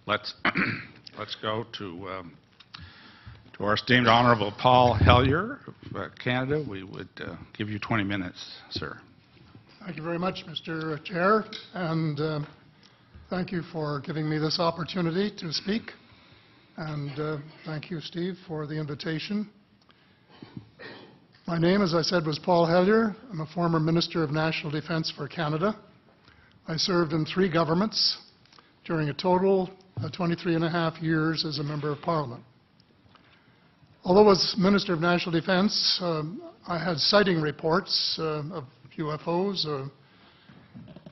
let's let's go to our esteemed Honourable Paul Hellyer of Canada. We would give you 20 minutes, sir. Thank you very much, Mr. Chair, and thank you for giving me this opportunity to speak. And thank you, Steve, for the invitation. My name, as I said, was Paul Hellyer. I'm a former Minister of National Defence for Canada. I served in 3 governments during a total of 23.5 years as a Member of Parliament. Although as Minister of National Defence, I had sighting reports of UFOs.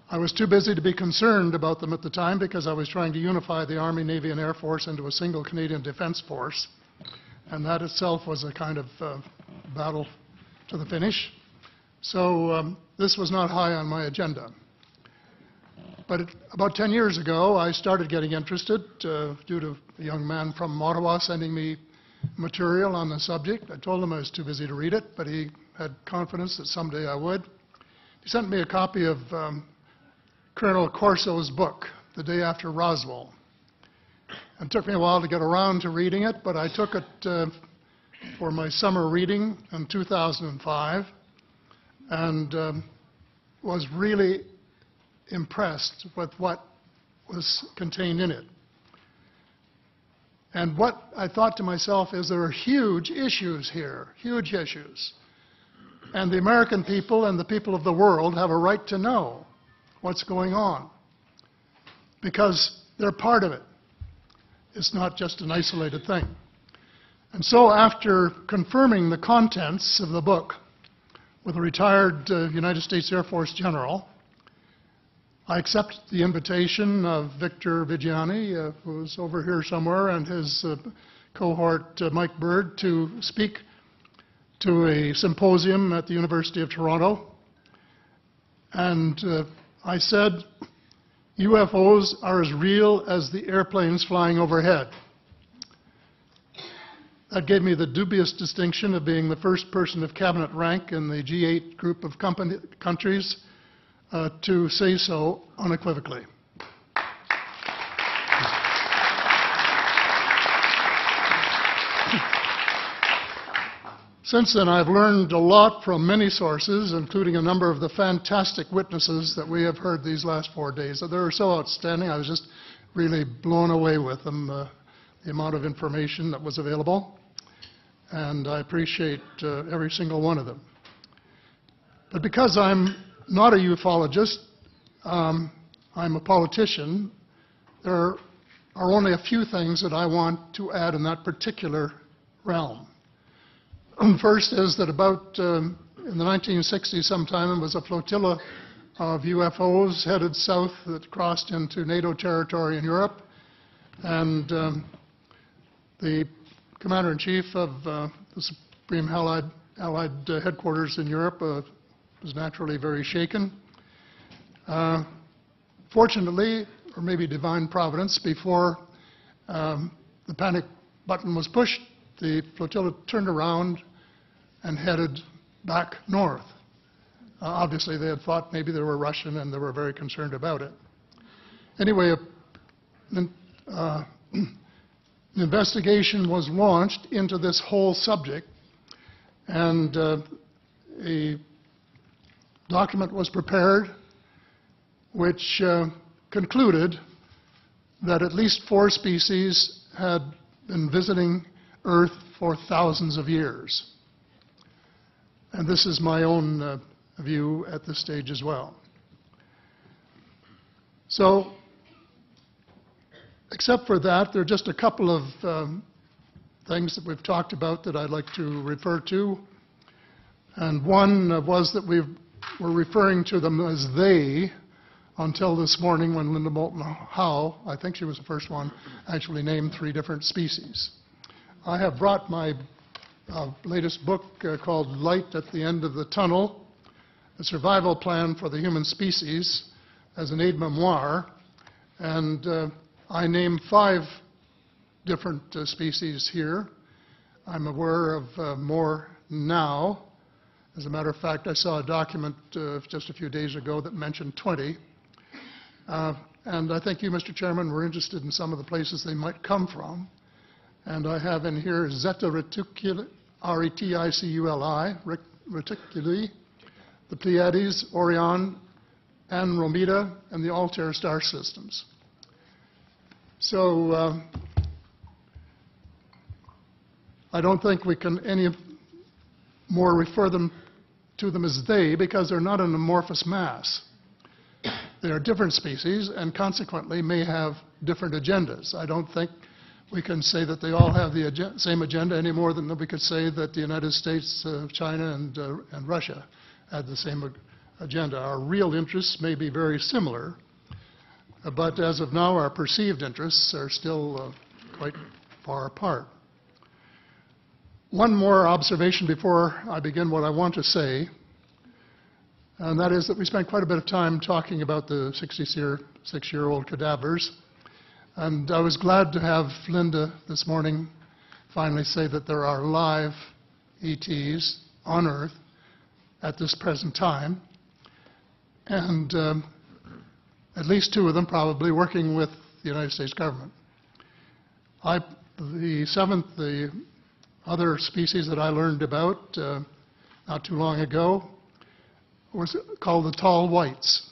I was too busy to be concerned about them at the time because I was trying to unify the Army, Navy and Air Force into a single Canadian Defence Force. And that itself was a kind of battle to the finish. So this was not high on my agenda. But about 10 years ago, I started getting interested due to a young man from Ottawa sending me material on the subject. I told him I was too busy to read it, but he had confidence that someday I would. He sent me a copy of Colonel Corso's book, The Day After Roswell. It took me a while to get around to reading it, but I took it for my summer reading in 2005 and was really impressed with what was contained in it. And what I thought to myself is there are huge issues here, huge issues. And the American people and the people of the world have a right to know what's going on because they're part of it. It's not just an isolated thing. And so after confirming the contents of the book with a retired United States Air Force general, I accepted the invitation of Victor Vigiani, who's over here somewhere, and his cohort Mike Bird to speak to a symposium at the University of Toronto. And I said, UFOs are as real as the airplanes flying overhead. That gave me the dubious distinction of being the first person of cabinet rank in the G8 group of countries to say so unequivocally. Since then, I've learned a lot from many sources, including a number of the fantastic witnesses that we have heard these last 4 days. They were so outstanding, I was just really blown away with them, the amount of information that was available. And I appreciate every single one of them. But because I'm not a ufologist, I'm a politician, there are only a few things that I want to add in that particular realm. First is that about in the 1960s sometime, there was a flotilla of UFOs headed south that crossed into NATO territory in Europe. And the Commander-in-Chief of the Supreme Allied Headquarters in Europe was naturally very shaken. Fortunately, or maybe divine providence, before the panic button was pushed, the flotilla turned around and headed back north. Obviously, they had thought maybe they were Russian and they were very concerned about it. Anyway, an investigation was launched into this whole subject, and a document was prepared which concluded that at least 4 species had been visiting Earth for thousands of years. And this is my own view at this stage as well. So, except for that, there are just a couple of things that we've talked about that I'd like to refer to. And one was that we were referring to them as they until this morning when Linda Moulton Howe, I think she was the first one, actually named 3 different species. I have brought my latest book called Light at the End of the Tunnel, A Survival Plan for the Human Species, as an aide-memoire, and I name 5 different species here. I'm aware of more now. As a matter of fact, I saw a document just a few days ago that mentioned 20. and I think you, Mr. Chairman, were interested in some of the places they might come from. And I have in here Zeta Reticuli, R-E-T-I-C-U-L-I, Reticuli, the Pleiades, Orion, Andromeda, and the Altair star systems. So I don't think we can any more refer to them as they, because they're not an amorphous mass. They are different species and consequently may have different agendas. I don't think we can say that they all have the same agenda any more than we could say that the United States, China, and Russia had the same agenda. Our real interests may be very similar, but as of now, our perceived interests are still quite far apart. One more observation before I begin what I want to say, and that is that we spent quite a bit of time talking about the 66-year-old cadavers. And I was glad to have Linda this morning finally say that there are live ETs on Earth at this present time, and at least 2 of them probably working with the United States government. The other species that I learned about not too long ago was called the tall whites.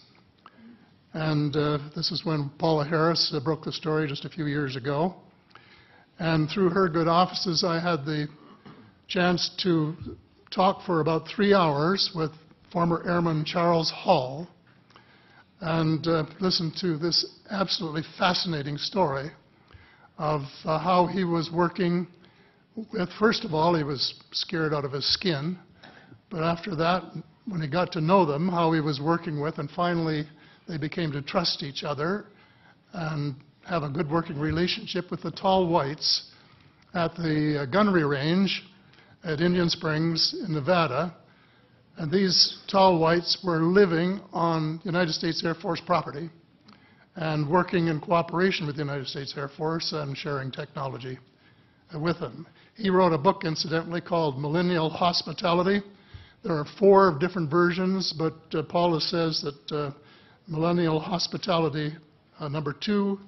And this is when Paula Harris broke the story just a few years ago. And through her good offices, I had the chance to talk for about 3 hours with former Airman Charles Hall and listen to this absolutely fascinating story of how he was working with, first of all, he was scared out of his skin, but after that, when he got to know them, how he was working with, and finally they became to trust each other and have a good working relationship with the tall whites at the gunnery range at Indian Springs in Nevada. And these tall whites were living on United States Air Force property and working in cooperation with the United States Air Force and sharing technology with them. He wrote a book, incidentally, called Millennial Hospitality. There are 4 different versions, but Paula says that Millennial Hospitality number 2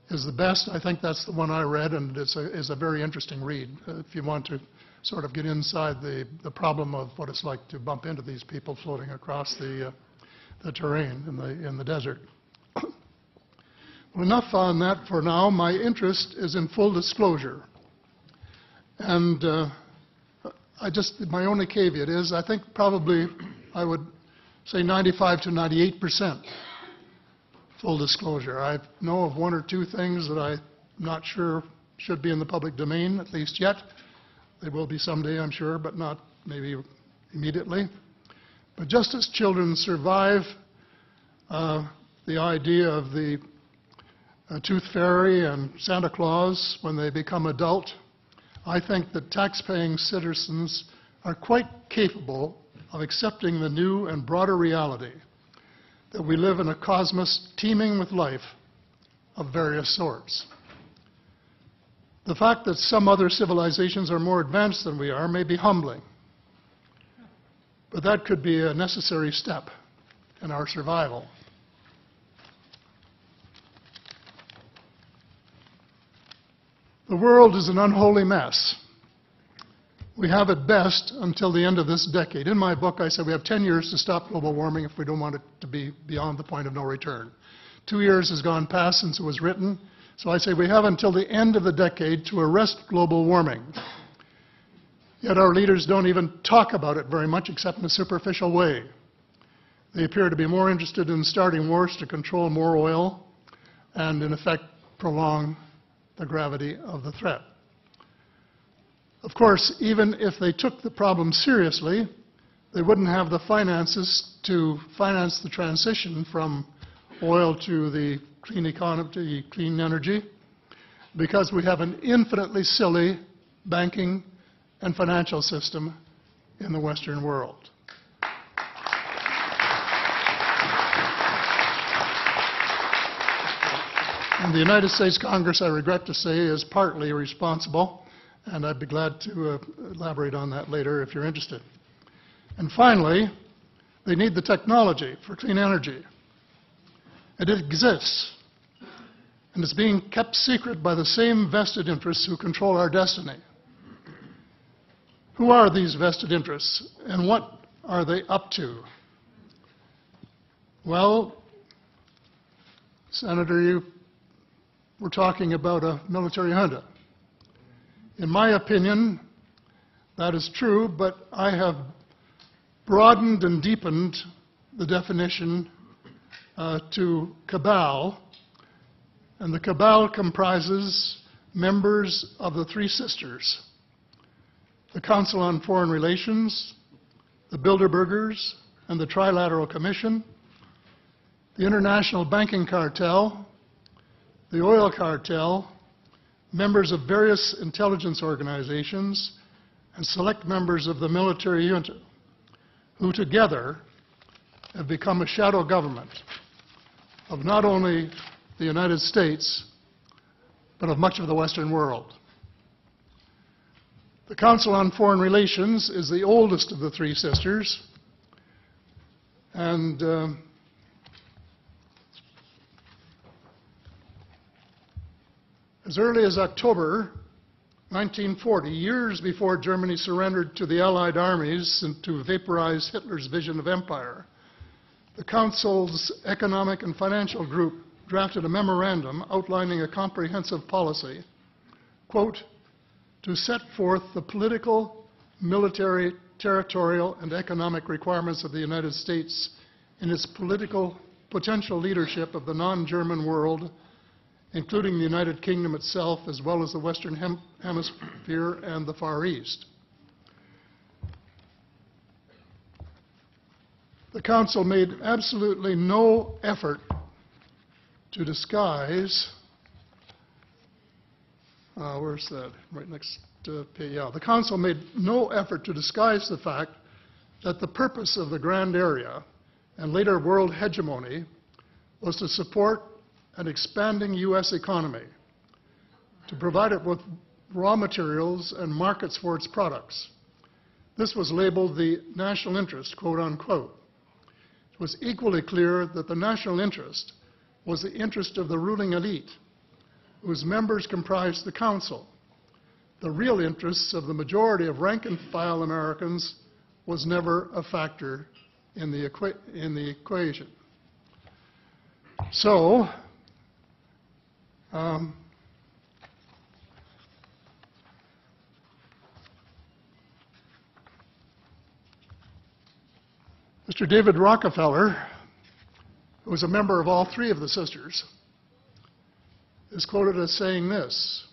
is the best. I think that's the one I read, and it's a very interesting read if you want to sort of get inside the problem of what it's like to bump into these people floating across the terrain in the desert. Well, enough on that for now. My interest is in full disclosure. And my only caveat is I think probably I would say 95 to 98% full disclosure. I know of 1 or 2 things that I'm not sure should be in the public domain, at least yet. They will be someday, I'm sure, but not maybe immediately. But just as children survive the idea of the Tooth Fairy and Santa Claus when they become adult, I think that tax-paying citizens are quite capable of accepting the new and broader reality that we live in a cosmos teeming with life of various sorts. The fact that some other civilizations are more advanced than we are may be humbling, but that could be a necessary step in our survival. The world is an unholy mess. We have it best until the end of this decade. In my book, I said we have 10 years to stop global warming if we don't want it to be beyond the point of no return. 2 years has gone past since it was written, so I say we have until the end of the decade to arrest global warming. Yet our leaders don't even talk about it very much except in a superficial way. They appear to be more interested in starting wars to control more oil and, in effect, prolong the gravity of the threat. Of course, even if they took the problem seriously, they wouldn't have the finances to finance the transition from oil to the clean economy, to clean energy, because we have an infinitely silly banking and financial system in the Western world. And the United States Congress, I regret to say, is partly responsible, and I'd be glad to elaborate on that later if you're interested. And finally, they need the technology for clean energy. And it exists, and it's being kept secret by the same vested interests who control our destiny. Who are these vested interests, and what are they up to? Well, Senator, you were talking about a military junta. In my opinion, that is true, but I have broadened and deepened the definition to cabal, and the cabal comprises members of the Three Sisters: the Council on Foreign Relations, the Bilderbergers, and the Trilateral Commission, the International Banking Cartel, the Oil Cartel, members of various intelligence organizations, and select members of the military junta, who together have become a shadow government of not only the United States, but of much of the Western world. The Council on Foreign Relations is the oldest of the Three Sisters, and as early as October 1940, years before Germany surrendered to the Allied armies and to vaporize Hitler's vision of empire, the Council's Economic and Financial Group drafted a memorandum outlining a comprehensive policy, quote, to set forth the political, military, territorial, and economic requirements of the United States in its political potential leadership of the non-German world, including the United Kingdom itself, as well as the Western Hemisphere and the Far East. The Council made absolutely no effort to disguise, where's that? Right next page, yeah. The Council made no effort to disguise the fact that the purpose of the Grand Area and later world hegemony was to support an expanding U.S. economy, to provide it with raw materials and markets for its products. This was labeled the national interest, quote unquote. It was equally clear that the national interest was the interest of the ruling elite, whose members comprised the Council. The real interests of the majority of rank-and-file Americans was never a factor in the equation. So, Mr. David Rockefeller, who was a member of all three of the sisters, is quoted as saying this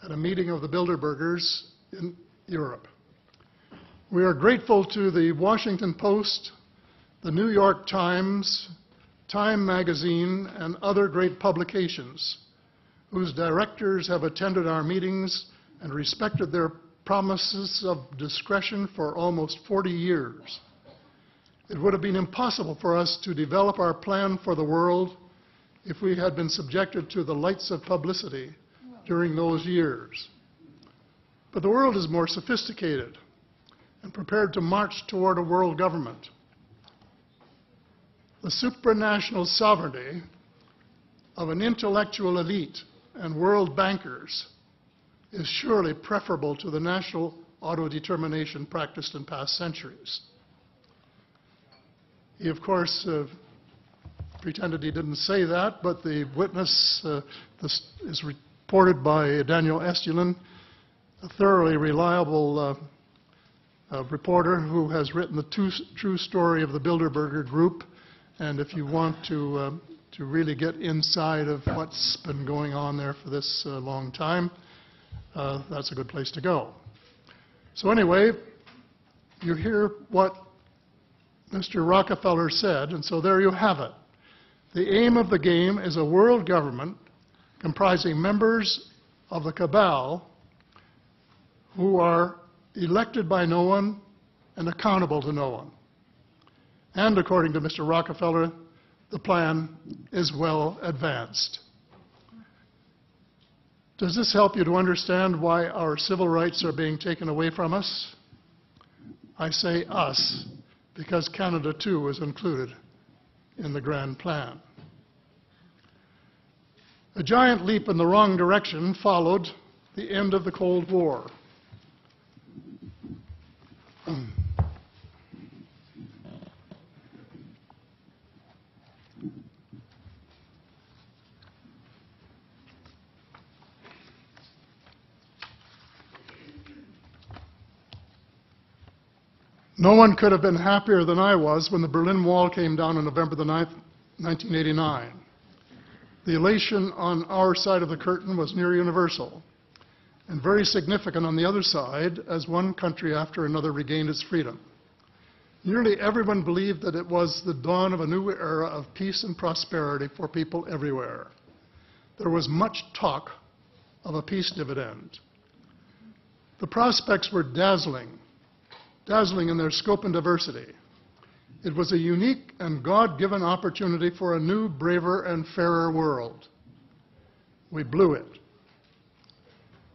at a meeting of the Bilderbergers in Europe. We are grateful to the Washington Post, the New York Times, Time magazine, and other great publications, whose directors have attended our meetings and respected their promises of discretion for almost 40 years. It would have been impossible for us to develop our plan for the world if we had been subjected to the lights of publicity during those years. But the world is more sophisticated and prepared to march toward a world government. The supranational sovereignty of an intellectual elite and world bankers is surely preferable to the national autodetermination practiced in past centuries. He, of course, pretended he didn't say that, but the witness this is reported by Daniel Estulin, a thoroughly reliable reporter who has written the true story of the Bilderberger Group. And if you want to really get inside of what's been going on there for this long time, that's a good place to go. So anyway, you hear what Mr. Rockefeller said, and so there you have it. The aim of the game is a world government comprising members of the cabal who are elected by no one and accountable to no one. And according to Mr. Rockefeller, the plan is well advanced. Does this help you to understand why our civil rights are being taken away from us? I say us, because Canada too is included in the grand plan. A giant leap in the wrong direction followed the end of the Cold War. No one could have been happier than I was when the Berlin Wall came down on November the 9th, 1989. The elation on our side of the curtain was near universal, and very significant on the other side as one country after another regained its freedom. Nearly everyone believed that it was the dawn of a new era of peace and prosperity for people everywhere. There was much talk of a peace dividend. The prospects were dazzling in their scope and diversity. It was a unique and God-given opportunity for a new, braver, and fairer world. We blew it.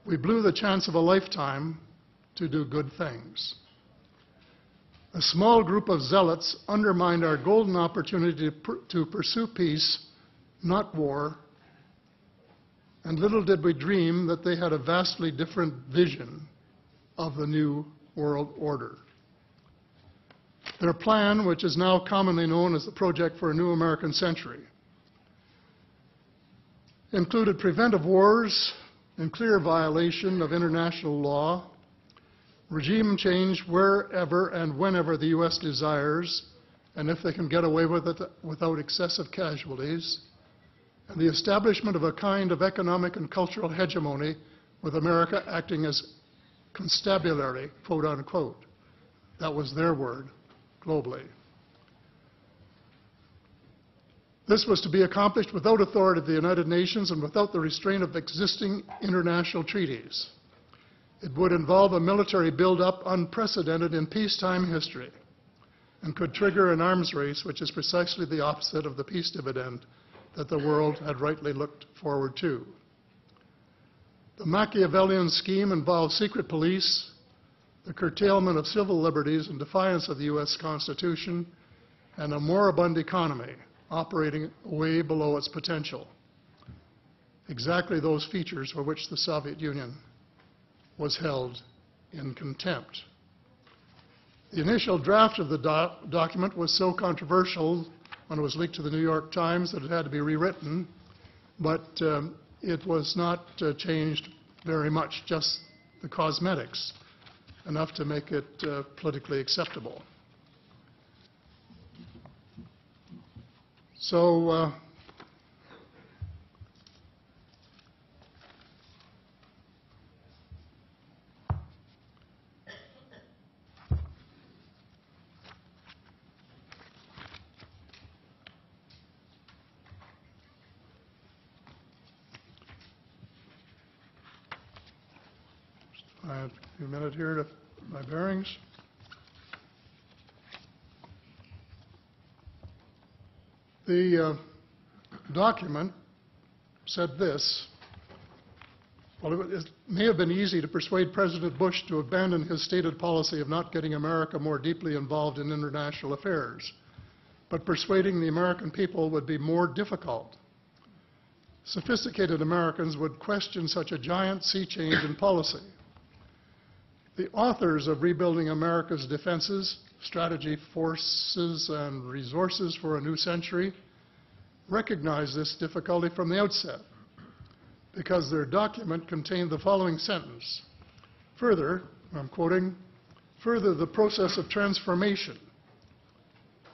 We blew the chance of a lifetime to do good things. A small group of zealots undermined our golden opportunity to pursue peace, not war, and little did we dream that they had a vastly different vision of the new world order. Their plan, which is now commonly known as the Project for a New American Century, included preventive wars in clear violation of international law, regime change wherever and whenever the U.S. desires, and if they can get away with it without excessive casualties, and the establishment of a kind of economic and cultural hegemony with America acting as constabulary, quote unquote. That was their word, globally. This was to be accomplished without authority of the United Nations and without the restraint of existing international treaties. It would involve a military buildup unprecedented in peacetime history and could trigger an arms race, which is precisely the opposite of the peace dividend that the world had rightly looked forward to. The Machiavellian scheme involved secret police, the curtailment of civil liberties in defiance of the U.S. Constitution, and a moribund economy operating way below its potential. Exactly those features for which the Soviet Union was held in contempt. The initial draft of the document was so controversial when it was leaked to the New York Times that it had to be rewritten, but it was not changed very much, just the cosmetics, enough to make it politically acceptable. So I have a few minutes here to my bearings. The document said this: well, it may have been easy to persuade President Bush to abandon his stated policy of not getting America more deeply involved in international affairs, but persuading the American people would be more difficult. Sophisticated Americans would question such a giant sea change in policy. The authors of Rebuilding America's Defenses, Strategy, Forces, and Resources for a New Century recognized this difficulty from the outset because their document contained the following sentence: further, I'm quoting, further, the process of transformation,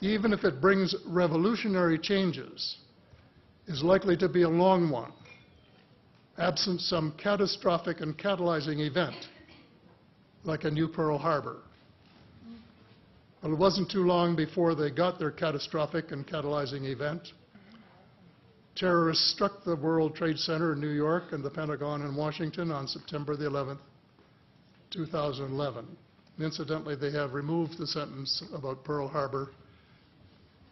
even if it brings revolutionary changes, is likely to be a long one, absent some catastrophic and catalyzing event, like a new Pearl Harbor. Well, it wasn't too long before they got their catastrophic and catalyzing event. Terrorists struck the World Trade Center in New York and the Pentagon in Washington on September the 11th, 2011. And incidentally, they have removed the sentence about Pearl Harbor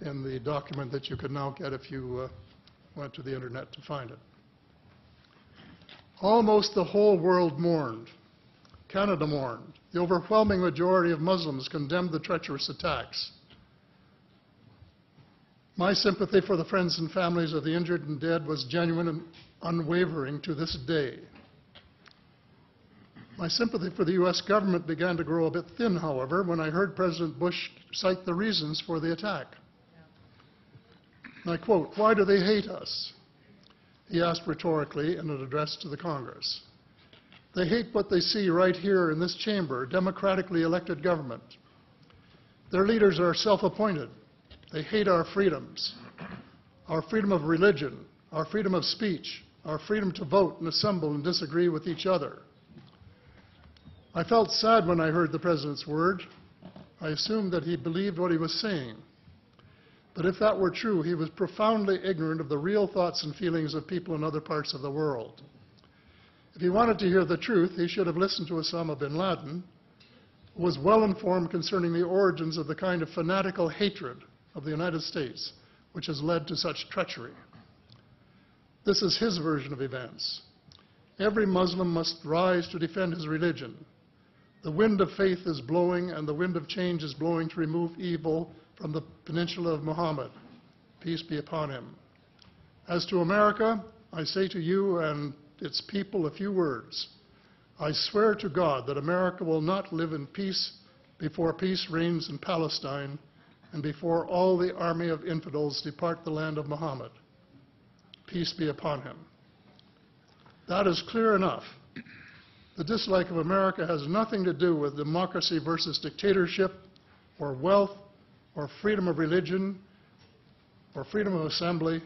in the document that you could now get if you went to the internet to find it. Almost the whole world mourned. Canada mourned. The overwhelming majority of Muslims condemned the treacherous attacks. My sympathy for the friends and families of the injured and dead was genuine and unwavering to this day. My sympathy for the U.S. government began to grow a bit thin, however, when I heard President Bush cite the reasons for the attack. And I quote, "Why do they hate us?" he asked rhetorically in an address to the Congress. "They hate what they see right here in this chamber, democratically elected government. Their leaders are self-appointed. They hate our freedoms, our freedom of religion, our freedom of speech, our freedom to vote and assemble and disagree with each other." I felt sad when I heard the President's word. I assumed that he believed what he was saying. But if that were true, he was profoundly ignorant of the real thoughts and feelings of people in other parts of the world. If he wanted to hear the truth, he should have listened to Osama bin Laden, who was well informed concerning the origins of the kind of fanatical hatred of the United States which has led to such treachery. This is his version of events. Every Muslim must rise to defend his religion. The wind of faith is blowing, and the wind of change is blowing to remove evil from the peninsula of Muhammad. Peace be upon him. As to America, I say to you and its people a few words. I swear to God that America will not live in peace before peace reigns in Palestine and before all the army of infidels depart the land of Muhammad. Peace be upon him. That is clear enough. The dislike of America has nothing to do with democracy versus dictatorship, or wealth, or freedom of religion, or freedom of assembly.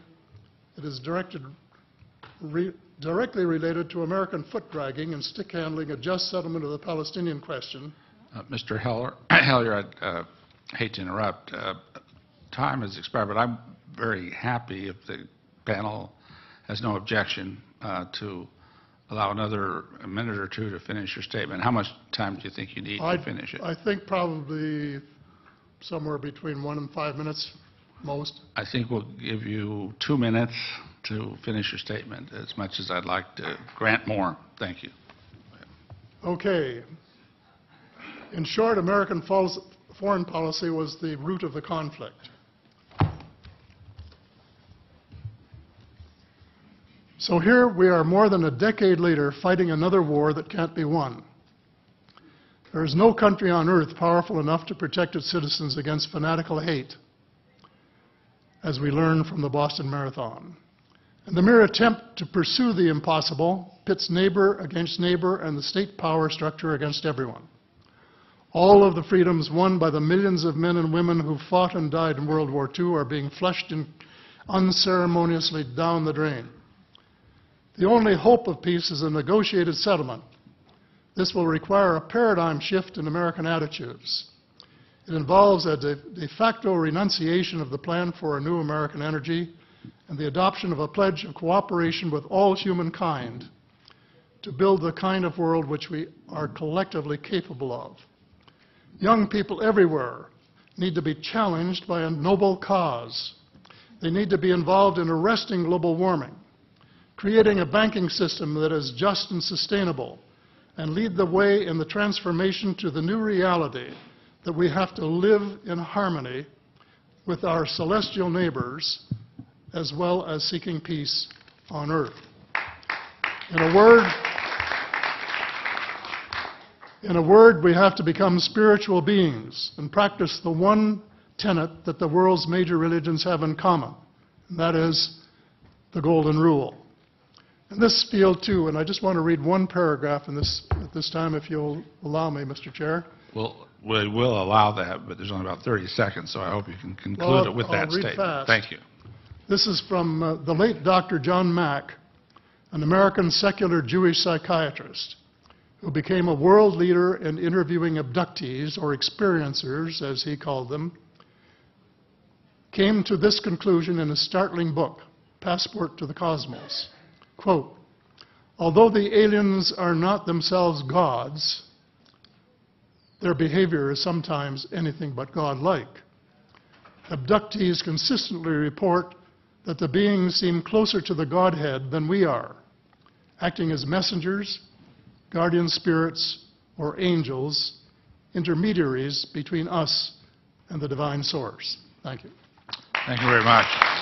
It is directly related to American foot-dragging and stick-handling a just settlement of the Palestinian question. Mr. Hellyer, I'd hate to interrupt. Time has expired, but I'm very happy if the panel has no objection to allow another minute or two to finish your statement. How much time do you think you need to finish it? I think probably somewhere between 1 and 5 minutes, most. I think we'll give you 2 minutes to finish your statement, as much as I'd like to grant more. Thank you. Okay. In short, American foreign policy was the root of the conflict. So here we are more than a decade later fighting another war that can't be won. There is no country on earth powerful enough to protect its citizens against fanatical hate, as we learned from the Boston Marathon. And the mere attempt to pursue the impossible pits neighbor against neighbor and the state power structure against everyone. All of the freedoms won by the millions of men and women who fought and died in World War II are being flushed unceremoniously down the drain. The only hope of peace is a negotiated settlement. This will require a paradigm shift in American attitudes. It involves a de facto renunciation of the plan for a new American energy and the adoption of a pledge of cooperation with all humankind to build the kind of world which we are collectively capable of. Young people everywhere need to be challenged by a noble cause. They need to be involved in arresting global warming, creating a banking system that is just and sustainable, and lead the way in the transformation to the new reality that we have to live in harmony with our celestial neighbors, as well as seeking peace on earth. In a word, we have to become spiritual beings and practice the one tenet that the world's major religions have in common, and that is the Golden Rule. In this field, too, and I just want to read one paragraph at this time, if you'll allow me, Mr. Chair. Well, we will allow that, but there's only about 30 seconds, so I hope you can conclude it with that statement. Fast. Thank you. This is from the late Dr. John Mack, an American secular Jewish psychiatrist who became a world leader in interviewing abductees, or experiencers, as he called them, came to this conclusion in a startling book, Passport to the Cosmos. Quote, although the aliens are not themselves gods, their behavior is sometimes anything but godlike. Abductees consistently report that the beings seem closer to the Godhead than we are, acting as messengers, guardian spirits, or angels, intermediaries between us and the divine source. Thank you. Thank you very much.